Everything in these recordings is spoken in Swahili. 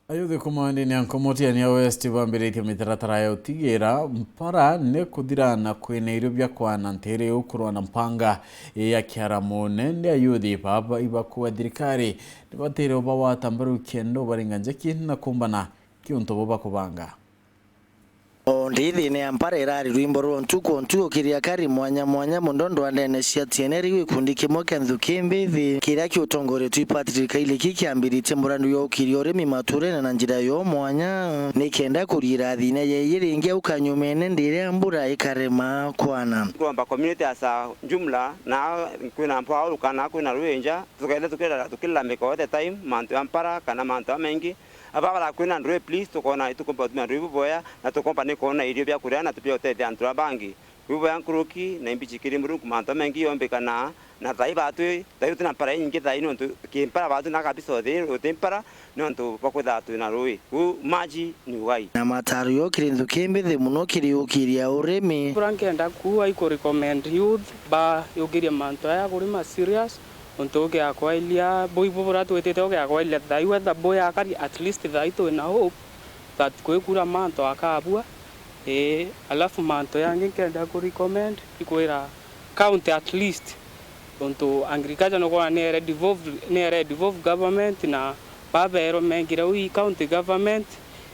Ayuthi kumandi ni ankomotia ni West bambirite mitaratara ya utigira mpara ne kudirana kwene irubya kwa nantere ukurwa na mpanga ya kiaramone ndi ayuthi baba ibakuwa dirikari nibatere obawa tambaru kendo baringanje kinna kumbana kiunto boba kubanga Ndithi ne ampara irari rwimbo ntuko kiria kari mwanya mundondo andene cia tieneri wikundi kimwe kenthukimbithi kiria kiutongore twi Patrick ile kikiambirite murandu yo kirio remi mature na njira yo mwanya nikenda kurira thine ye ringi ukanyumene ndire ambura ikarema kwana kwamba community asa jumla na kuna mpao kana kuna ruenja tukila meko the time mantu ampara kana mantu mengi abala kwena ndwe please tukona itukomba tumaribu boya na tukomba nikona irio bya kuria na tupyo tete antura bangi bibo yankuruki na imbichikiri muru kumanta mengi yombe kana na thaiba atu taitu na para ingi thaino ntu kimpara batu na kabisa the utempara no ntu pakwetha atu na rui maji ni wai na mataru yo kirindu kimbithi muno kiriukiria urimi burankenda ku iko recommend youth ba yogiria manto ya kurima serious untoke akwailia boibo boratu etete oke akwailia daiwa da boya akari at least daito na hope that kwekura manto akabua alafu manto yange kenda ku recommend ikoira count at least unto agriculture no kwa ne devolve government na babero mengira wi county government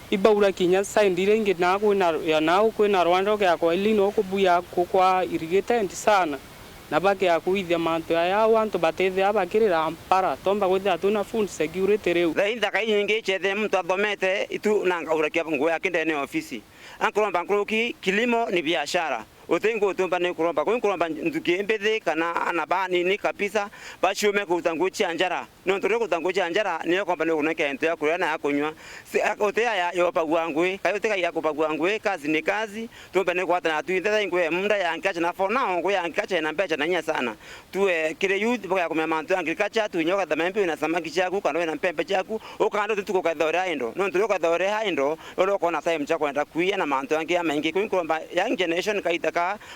ibaura kinya saindire ngi na ku na ya nao ku na Rwanda oke akwaili no kubuya kwa irrigated sana na bake akuithia manto ya wantu batethia abakirira ampara tomba gwithia tuna food security reu thaitha kaingi chethe mtu athomete itu nanga urakia nguo yake ndene ofisi ankuromba nkuruki kilimo ni biashara utengo utumba ni kuromba ndukembethi kana anabani ni kabisa bashume kutanguchi anjara no ntore kutanguchi anjara ni kwamba ni kuneke ento ya kuria na ya kunywa otea ya yopagwa ngwe kayote ya kupagwa ngwe kazi ni kazi tumba ni kwata na tuithe ngwe munda ya nkacha na for now ngwe ya nkacha na mbecha na nya sana tuwe kile youth boka kumya mantu agriculture tu nyoka dhamembe na samaki chaku kana na mpembe chaku ukando tuko kwa dhora indo no ntore kwa dhora indo olo kona time chako enda kuia na mantu yange ya mengi kwamba young generation kaita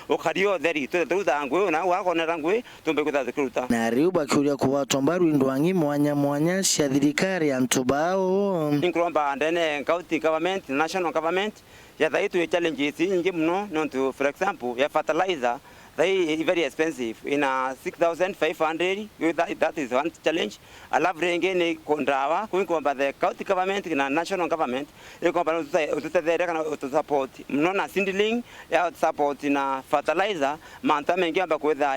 okario theri tuza ngwe na wako na rangwe tumbe kutazikuruta na riuba kuria kuwa tombaru indwangi mwanya cia thirikari antubao inkromba ndene county government national government ya thaitu challenges nyingi mno no for example ya fertilizer they very expensive in 6,500 that is one challenge alafu rengene kondawa kuinkomba the county government na national government ikomba utethere kana support mno na sindling ya support na fertilizer manta mengi amba kwetha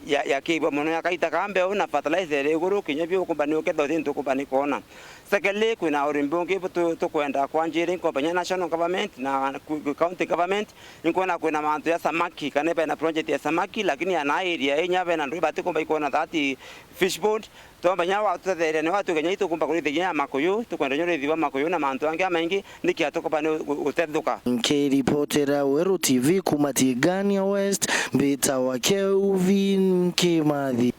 ya kibo mno yakaita kambe na fertilizer iguru kinyebyo komba ni oketho thintu komba ni kona secondly kuna urimbonge to kwenda kwa njiri kompanya national government na county government inkona kuna mantu ya samaki kaneba na project ya samaki lakini ana area yenyabe na ndo bati komba ikona that fish pond tomba nyawa tuthere ne watu kenya ito komba kulithia makoyo tukwenda nyore thiwa makoyo na mantu ange mengi nikia tukomba ni utethuka reportera Weru TV kumatigania West Mbita wa Kelvin Kimathi.